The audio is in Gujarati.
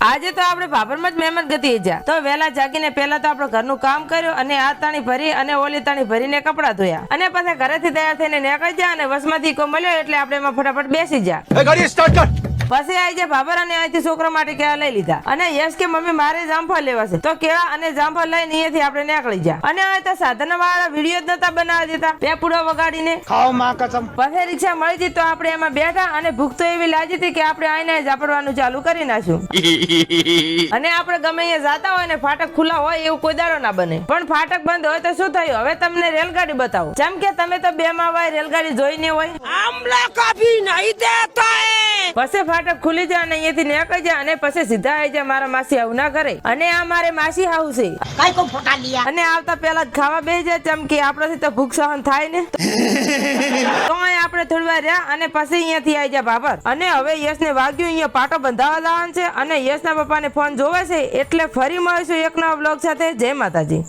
આજે તો આપણે ભાભરમાં જ મહેમાન ગતિ જા તો વેલા જાગીને પહેલા તો આપણે ઘરનું કામ કર્યું અને આ તાણી ભરી અને ઓલી તાણી ભરીને કપડાં ધોયા અને પછી ઘરેથી તૈયાર થઈને નીકળી જા અને વસમાંથી કો મળ્યો એટલે આપણે એમાં ફટાફટ બેસી જા. ગાડી સ્ટાર્ટ કર. પછી આવી જાય ભાભર અને અહીંથી છોકરા માટે કેળા લઈ લીધા અને યશ કે મમ્મી મારે જામફળ લેવા છે તો કેળા અને જામફળ લઈને અહીંયાથી આપણે નીકળી જા અને હવે તો સાધન વાળા વિડીયો જ નતા બનાવી દેતા પેપુડો વગાડીને ખાઓ માં કસમ. પછી રિક્ષા મળી હતી તો આપણે એમાં બેઠા અને ભૂખ તો એવી લાગી હતી કે આપણે આઈને ઝાપડવાનું ચાલુ કરી નાખ્યું અને આપણે ગમે અહીંયા જાતા હોય ને ફાટક ખુલ્લા હોય એવું કોઈ દાડો ના બને પણ ફાટક બંધ હોય તો શું થયું હવે તમને રેલગાડી બતાવો જેમ કે તમે તો બે માં હોય રેલગાડી જોઈને હોય આમલા કભી નહીં દેતા પછી ફાટક ખુલી જાય અને અહીંયાથી નીકળી જાય અને પછી સીધા આવી જાય મારા માસી આવું ના કરે અને આ મારે માસી હાઉ છે કઈ કો ફોટા લિયા અને આવતા પહેલા જ ખાવા બેસી જાય જેમ કે આપણાથી તો ભૂખ સહન થાય ને તો આપણે થોડી વાર રહ્યા અને પછી અહીંયાથી આવી જાય ભાભર અને હવે યશને વાગ્યું અહીંયા પાટો બંધાવા લાવવાનું છે અને યશના પપ્પાને ફોન જોવે છે એટલે ફરી મળીશું એક નવા બ્લોગ સાથે. જય માતાજી.